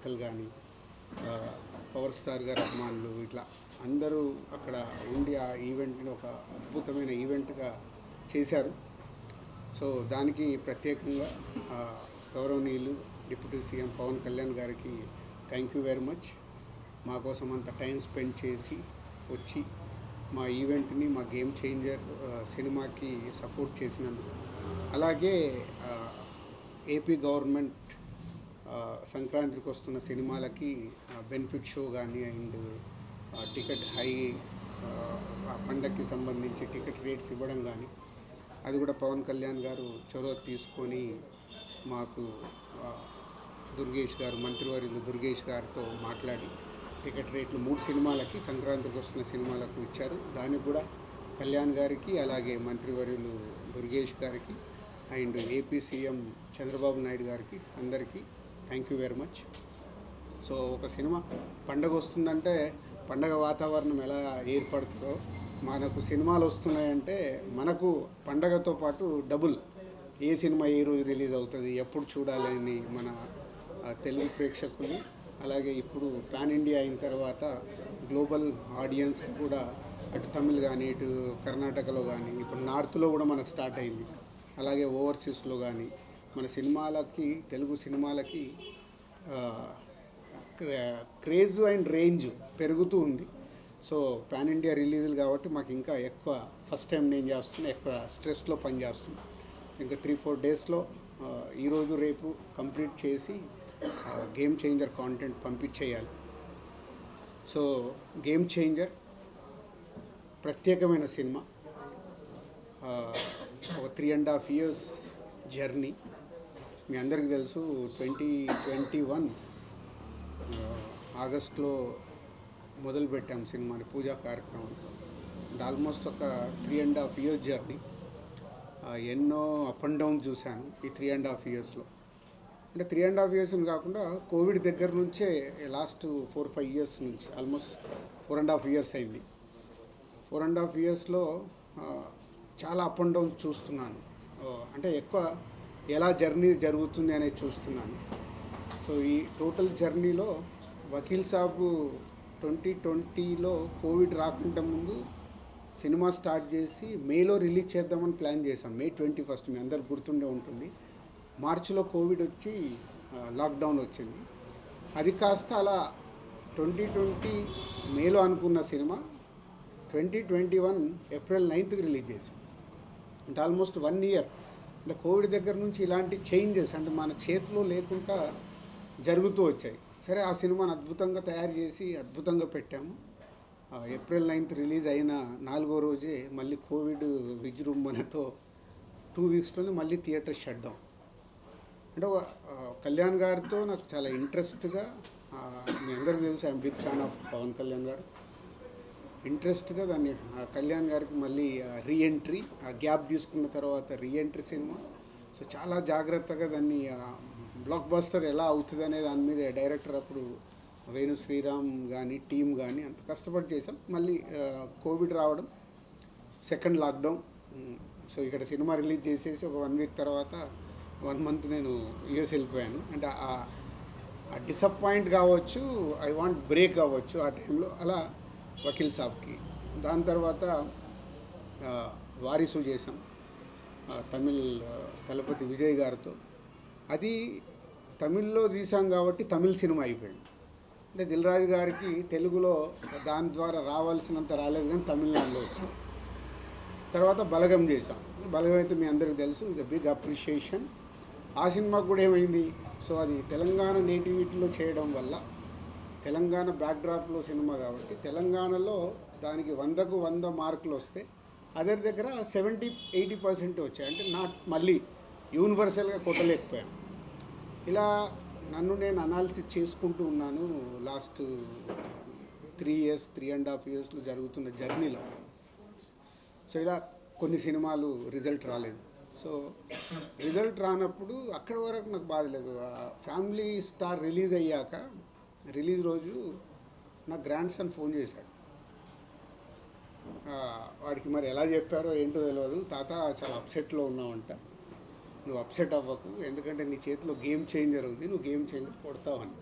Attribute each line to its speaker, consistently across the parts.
Speaker 1: కార్యకర్తలు కానీ power star గారి అభిమానులు ఇట్లా అందరూ అక్కడ ఉండి ఆ ఈవెంట్ని ఒక అద్భుతమైన ఈవెంట్గా చేశారు. సో దానికి ప్రత్యేకంగా గౌరవనీయులు డిప్యూటీ సీఎం పవన్ కళ్యాణ్ గారికి థ్యాంక్ యూ వెరీ మచ్. మా కోసం అంత టైం స్పెండ్ చేసి వచ్చి మా ఈవెంట్ని, మా గేమ్ చేంజర్ సినిమాకి సపోర్ట్ చేసినందుకు. అలాగే ఏపీ గవర్నమెంట్ సంక్రాంతికి వస్తున్న సినిమాలకి బెనిఫిట్ షో కానీ అండ్ టికెట్ హై పండగకి సంబంధించి టికెట్ రేట్స్ ఇవ్వడం కానీ అది కూడా పవన్ కళ్యాణ్ గారు చొరవ తీసుకొని మాకు దుర్గేష్ గారు, మంత్రివర్యులు దుర్గేష్ గారితో మాట్లాడి టికెట్ రేట్లు 3 సినిమాలకి, సంక్రాంతికి వస్తున్న సినిమాలకు ఇచ్చారు. దానికి కూడా కళ్యాణ్ గారికి, అలాగే మంత్రివర్యులు దుర్గేష్ గారికి and AP CM Chandrababu Naidu గారికి అందరికీ thank you very much. So ఒక సినిమా పండగ వస్తుందంటే పండగ వాతావరణం ఎలా ఏర్పడుతుందో మనకు సినిమాలు వస్తున్నాయంటే మనకు పండగతో పాటు డబుల్ ఏ సినిమా ఏ రోజు రిలీజ్ అవుతుంది, ఎప్పుడు చూడాలని మన తెలుగు ప్రేక్షకులు, అలాగే ఇప్పుడు పాన్ ఇండియా అయిన తర్వాత గ్లోబల్ ఆడియన్స్ కూడా అటు తమిళ్ కానీ, ఇటు కర్ణాటకలో కానీ, ఇప్పుడు నార్త్లో కూడా మనకు స్టార్ట్ అయింది, అలాగే ఓవర్సీస్లో కానీ మన సినిమాలకి, తెలుగు సినిమాలకి క్రేజ్ అండ్ రేంజ్ పెరుగుతూ ఉంది. సో పాన్ ఇండియా రిలీజులు కాబట్టి మాకు ఇంకా ఎక్కువ ఫస్ట్ టైం నేను చేస్తున్నా, ఎక్కువ స్ట్రెస్లో పనిచేస్తున్నా. ఇంకా 3-4 డేస్లో ఈరోజు రేపు కంప్లీట్ చేసి గేమ్ చేంజర్ కాంటెంట్ పంపించేయాలి. సో గేమ్ చేంజర్ ప్రత్యేకమైన సినిమా, ఒక 3.5 years జర్నీ. మీ అందరికీ తెలుసు 2021 ఆగస్ట్లో మొదలుపెట్టాం సినిమాని, పూజా కార్యక్రమం. ఆల్మోస్ట్ ఒక 3.5 years జర్నీ. ఎన్నో అప్ అండ్ డౌన్ చూశాను ఈ 3.5 yearsలో. అంటే 3.5 years కాకుండా కోవిడ్ దగ్గర నుంచే లాస్ట్ 4-5 years నుంచి ఆల్మోస్ట్ 4.5 years అయింది. 4.5 yearsలో చాలా అప్ అండ్ డౌన్ చూస్తున్నాను. అంటే ఎక్కువ ఎలా జర్నీ జరుగుతుంది అనేది చూస్తున్నాను. సో ఈ టోటల్ జర్నీలో వకీల్ సాబు 2020లో కోవిడ్ రాకుండా ముందు సినిమా స్టార్ట్ చేసి మేలో రిలీజ్ చేద్దామని ప్లాన్ చేశాం. May 21 మీ అందరికి గుర్తుండే ఉంటుంది. మార్చిలో కోవిడ్ వచ్చి లాక్డౌన్ వచ్చింది. అది కాస్త అలా 2020 మేలో అనుకున్న సినిమా 2021 April 9th రిలీజ్ చేసాం. అంటే ఆల్మోస్ట్ 1 year. అంటే కోవిడ్ దగ్గర నుంచి ఇలాంటి చేంజెస్ అంటే మన చేతిలో లేకుండా జరుగుతూ వచ్చాయి. సరే ఆ సినిమాను అద్భుతంగా తయారు చేసి అద్భుతంగా పెట్టాము. April 9th రిలీజ్ అయిన 4వ రోజే మళ్ళీ కోవిడ్ విజృంభణతో 2 weeksలోనే మళ్ళీ థియేటర్ షట్ డౌన్. అంటే కళ్యాణ్ గారితో నాకు చాలా ఇంట్రెస్ట్గా, మీ అందరికీ తెలుసు I'm big fan of Pawan Kalyan garu. ఇంట్రెస్ట్గా దాన్ని కళ్యాణ్ గారికి మళ్ళీ రీఎంట్రీ, ఆ గ్యాప్ తీసుకున్న తర్వాత రీఎంట్రీ సినిమా. సో చాలా జాగ్రత్తగా దాన్ని బ్లాక్ బస్టర్ ఎలా అవుతుంది అనే దాని మీద డైరెక్టర్ అప్పుడు వేణు శ్రీరామ్ కానీ టీం కానీ అంత కష్టపడి చేసాం. మళ్ళీ కోవిడ్ రావడం, సెకండ్ లాక్డౌన్. సో ఇక్కడ సినిమా రిలీజ్ చేసేసి ఒక 1 week తర్వాత 1 month నేను యూఎస్ వెళ్ళిపోయాను. అంటే ఆ డిసప్పాయింట్ కావచ్చు, ఐ వాంట్ బ్రేక్ అవ్వచ్చు ఆ టైంలో. అలా వకీల్ సాబ్కి, దాని తర్వాత వారిసు చేసాం తమిళ్ తలపతి విజయ్ గారితో. అది తమిళ్లో తీసాం కాబట్టి తమిళ్ సినిమా అయిపోయింది. అంటే దిల్ రాజు గారికి తెలుగులో దాని ద్వారా రావాల్సినంత రాలేదు, కానీ తమిళనాడులో వచ్చింది. తర్వాత బలగం చేసాం. బలగం అయితే మీ అందరికీ తెలుసు, ఇట్స్ ఎ బిగ్ అప్రిషియేషన్. ఆ సినిమాకు కూడా ఏమైంది, సో అది తెలంగాణ నేటివిటీలో చేయడం వల్ల, తెలంగాణ బ్యాక్డ్రాప్లో సినిమా కాబట్టి తెలంగాణలో దానికి 100కు 100 మార్కులు వస్తే అదర్ దగ్గర 70-80% వచ్చాయి. అంటే మళ్ళీ యూనివర్సల్గా కొట్టలేకపోయాను. ఇలా నన్ను నేను అనాలిసిస్ చేసుకుంటూ ఉన్నాను లాస్ట్ 3.5 yearsలో జరుగుతున్న జర్నీలో. సో ఇలా కొన్ని సినిమాలు రిజల్ట్ రాలేదు. సో రిజల్ట్ రానప్పుడు అక్కడి వరకు నాకు బాధ లేదు. ఫ్యామిలీ స్టార్ రిలీజ్ అయ్యాక, రిలీజ్ రోజు నా గ్రాండ్ సన్ ఫోన్ చేశాడు. వాడికి మరి ఎలా చెప్పారో ఏంటో తెలియదు, తాత చాలా అప్సెట్లో ఉన్నావంట, నువ్వు అప్సెట్ అవ్వకు, ఎందుకంటే నీ చేతిలో గేమ్ చేంజర్ ఉంది, నువ్వు గేమ్ చేంజర్ కొడతావని.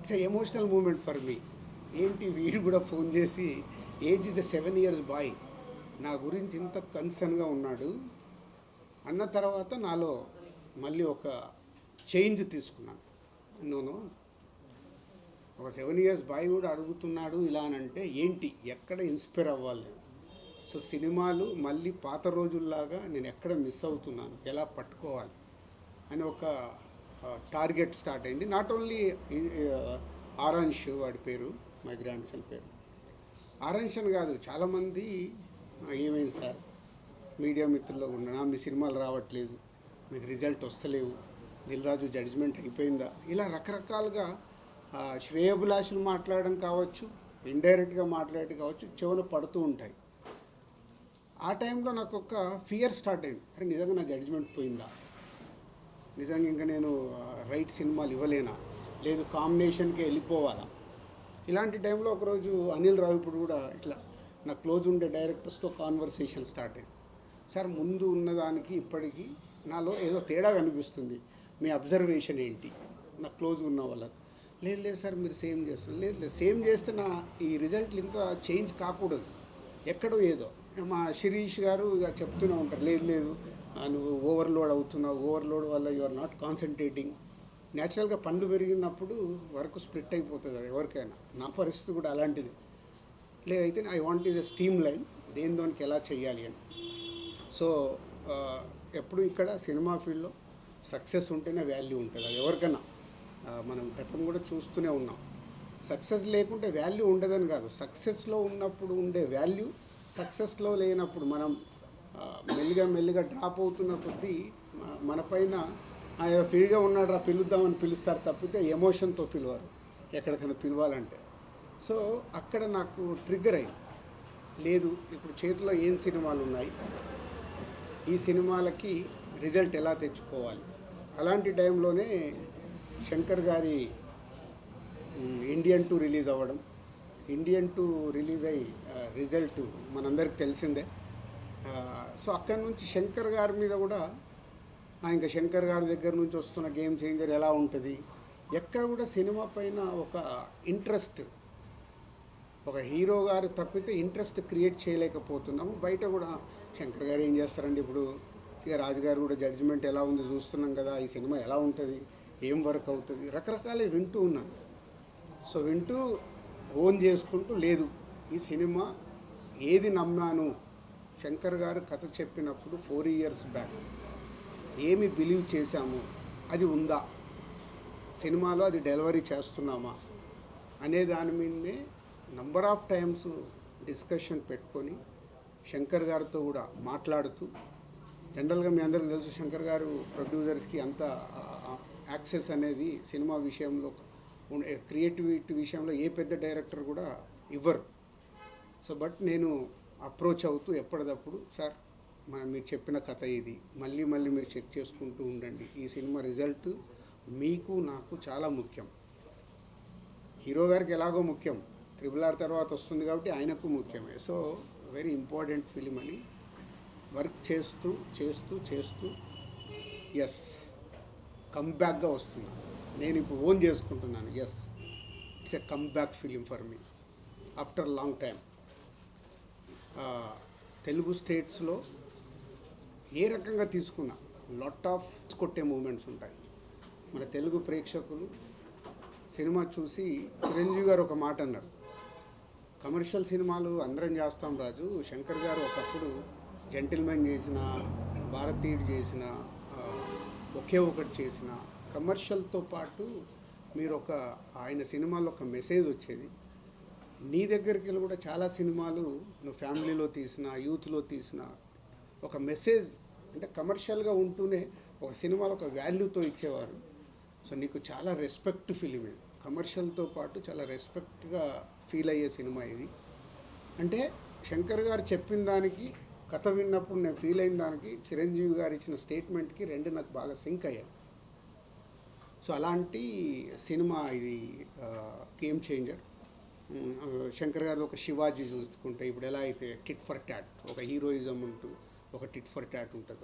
Speaker 1: It's emotional moment for me. ఏంటి వీడు కూడా ఫోన్ చేసి ఏజ్ ఇస్ 7 years బాయ్ నా గురించి ఇంత కన్సర్న్గా ఉన్నాడు అన్న తర్వాత నాలో మళ్ళీ ఒక చేంజ్ తీసుకున్నాను. నోను ఒక 7 years బాయ్ కూడా అడుగుతున్నాడు ఇలా అని అంటే ఏంటి, ఎక్కడ ఇన్స్పైర్ అవ్వాలి. సో సినిమాలు మళ్ళీ పాత రోజుల్లాగా నేను ఎక్కడ మిస్ అవుతున్నాను, ఎలా పట్టుకోవాలి అని ఒక టార్గెట్ స్టార్ట్ అయింది. నాట్ ఓన్లీ ఆరాంష్ వాడి పేరు, మై గ్రాండ్ సన్ పేరు ఆరాంష్ అని కాదు, చాలామంది ఏమైంది సార్ మీడియా మిత్రుల్లో ఉన్నా మీ సినిమాలు రావట్లేదు, మీకు రిజల్ట్ వస్తలేవు, దిల్ రాజు జడ్జిమెంట్ అయిపోయిందా, ఇలా రకరకాలుగా శ్రేయోభిలాషులు మాట్లాడడం కావచ్చు, ఇండైరెక్ట్గా మాట్లాడడం కావచ్చు, చెవులు పడుతూ ఉంటాయి. ఆ టైంలో నాకు ఒక ఫియర్ స్టార్ట్ అయింది. అరే నిజంగా నా జడ్జిమెంట్ పోయిందా, నిజంగా ఇంకా నేను రైట్ సినిమాలు ఇవ్వలేనా, లేదు కాంబినేషన్కి వెళ్ళిపోవాలా. ఇలాంటి టైంలో ఒకరోజు అనిల్ రావిపూడి కూడా ఇట్లా నా క్లోజ్ ఉండే డైరెక్టర్స్తో కాన్వర్సేషన్ స్టార్ట్ అయింది. సార్ ముందు ఉన్నదానికి ఇప్పటికీ నాలో ఏదో తేడా కనిపిస్తుంది, మీ అబ్జర్వేషన్ ఏంటి, నా క్లోజ్ ఉన్న వాళ్ళకి. లేదు లేదు సార్ మీరు సేమ్ చేస్తారు, లేదు లేదు సేమ్ చేస్తే నా ఈ రిజల్ట్లు ఇంత చేంజ్ కాకూడదు, ఎక్కడో ఏదో. మా శిరీష్ గారు ఇక చెప్తూనే ఉంటారు, లేదు లేదు నువ్వు ఓవర్లోడ్ అవుతున్నావు, ఓవర్లోడ్ వల్ల యు ఆర్ నాట్ కాన్సన్ట్రేటింగ్. న్యాచురల్గా పండ్లు పెరిగినప్పుడు వర్క్ స్ప్లిట్ అయిపోతుంది అది ఎవరికైనా. నా పరిస్థితి కూడా అలాంటిది. లేదైతే I want is a steam line, దేనికి ఎలా చేయాలి అని. సో ఎప్పుడు ఇక్కడ సినిమా ఫీల్డ్లో సక్సెస్ ఉంటేనే వాల్యూ ఉంటుంది, అది ఎవరికైనా. మనం గతం కూడా చూస్తూనే ఉన్నాం, సక్సెస్ లేకుంటే వాల్యూ ఉండదని కాదు, సక్సెస్లో ఉన్నప్పుడు ఉండే వాల్యూ సక్సెస్లో లేనప్పుడు మనం మెల్లిగా డ్రాప్ అవుతున్న కొద్దీ మన పైన ఫ్రీగా ఉన్నాడు రా పిలుద్దామని పిలుస్తారు తప్పితే ఎమోషన్తో పిలవరు ఎక్కడికైనా పిలవాలంటే. సో అక్కడ నాకు ట్రిగ్గర్ అయింది, లేదు ఇప్పుడు చేతిలో ఏం సినిమాలు ఉన్నాయి, ఈ సినిమాలకి రిజల్ట్ ఎలా తెచ్చుకోవాలి. అలాంటి టైంలోనే శంకర్ గారి ఇండియన్ 2 రిలీజ్ అవ్వడం, ఇండియన్ 2 రిలీజ్ అయ్యి రిజల్ట్ మనందరికి తెలిసిందే. సో అక్కడి నుంచి శంకర్ గారి మీద కూడా ఇంకా శంకర్ గారి దగ్గర నుంచి వస్తున్న గేమ్ చేంజర్ ఎలా ఉంటుంది, ఎక్కడ కూడా సినిమా పైన ఒక ఇంట్రెస్ట్, ఒక హీరో గారు తప్పితే ఇంట్రెస్ట్ క్రియేట్ చేయలేకపోతున్నాము. బయట కూడా శంకర్ గారు ఏం చేస్తారండి, ఇప్పుడు ఇక రాజుగారు కూడా జడ్జిమెంట్ ఎలా ఉంది చూస్తున్నాం కదా, ఈ సినిమా ఎలా ఉంటుంది, ఏం వర్క్ అవుతుంది, రకరకాల వింటూ ఉన్నాను. సో వింటూ ఓన్ చేసుకుంటూ, లేదు ఈ సినిమా ఏది నమ్మాను, శంకర్ గారు కథ చెప్పినప్పుడు 4 years బ్యాక్ ఏమి బిలీవ్ చేశాము అది ఉందా, సినిమాలో అది డెలివరీ చేస్తున్నామా అనే దాని మీదనే నంబర్ ఆఫ్ టైమ్స్ డిస్కషన్ పెట్టుకొని శంకర్ గారితో కూడా మాట్లాడుతూ. జనరల్గా మీ అందరికీ తెలుసు శంకర్ గారు ప్రొడ్యూసర్స్కి అంత యాక్సెస్ అనేది సినిమా విషయంలో, క్రియేటివిటీ విషయంలో ఏ పెద్ద డైరెక్టర్ కూడా ఇవ్వరు. సో బట్ నేను అప్రోచ్ అవుతూ ఎప్పటికప్పుడు, సార్ మీరు చెప్పిన కథ ఇది, మళ్ళీ మీరు చెక్ చేసుకుంటూ ఉండండి, ఈ సినిమా రిజల్ట్ మీకు నాకు చాలా ముఖ్యం, హీరో గారికి ఎలాగో ముఖ్యం, RRR తర్వాత వస్తుంది కాబట్టి ఆయనకు ముఖ్యమే. సో వెరీ ఇంపార్టెంట్ ఫిలిం అని వర్క్ చేస్తూ ఎస్ కమ్బ్యాక్గా వస్తున్నా. నేను ఇప్పుడు ఓన్ చేసుకుంటున్నాను, yes it's a comeback film for me after long time. Telugu స్టేట్స్లో ఏ రకంగా తీసుకున్నా లాట్ ఆఫ్ కొట్టే మూమెంట్స్ ఉంటాయి. మన తెలుగు ప్రేక్షకులు సినిమా చూసి చిరంజీవి గారు ఒక మాట అన్నారు, కమర్షియల్ సినిమాలు అందరం చేస్తాం రాజు, శంకర్ గారు ఒకప్పుడు జెంటిల్మెన్ చేసిన, భారతీయుడు చేసిన, ఒకే ఒకటి చేసిన, కమర్షియల్తో పాటు మీరు ఆయన సినిమాలో ఒక మెసేజ్ వచ్చేది. నీ దగ్గరికి వెళ్ళి కూడా చాలా సినిమాలు నువ్వు ఫ్యామిలీలో తీసిన, యూత్లో తీసిన ఒక మెసేజ్, అంటే కమర్షియల్గా ఉంటూనే ఒక సినిమాలో ఒక వాల్యూతో ఇచ్చేవారు. సో నీకు చాలా రెస్పెక్ట్ ఫిలిం ఇది, కమర్షియల్తో పాటు చాలా రెస్పెక్ట్గా ఫీల్ అయ్యే సినిమా ఇది. అంటే శంకర్ గారు చెప్పిన దానికి, కథ విన్నప్పుడు నేను ఫీల్ అయిన దానికి, చిరంజీవి గారు ఇచ్చిన స్టేట్మెంట్కి రెండు నాకు బాగా సింక్ అయ్యాయి. సో అలాంటి సినిమా ఇది, గేమ్ చేంజర్. శంకర్ గారు ఒక శివాజీ చూసుకుంటే ఇప్పుడు ఎలా అయితే టిట్ ఫర్ టాట్, ఒక హీరోయిజం ఉంటూ ఒక టిట్ ఫర్ టాట్ ఉంటుంది,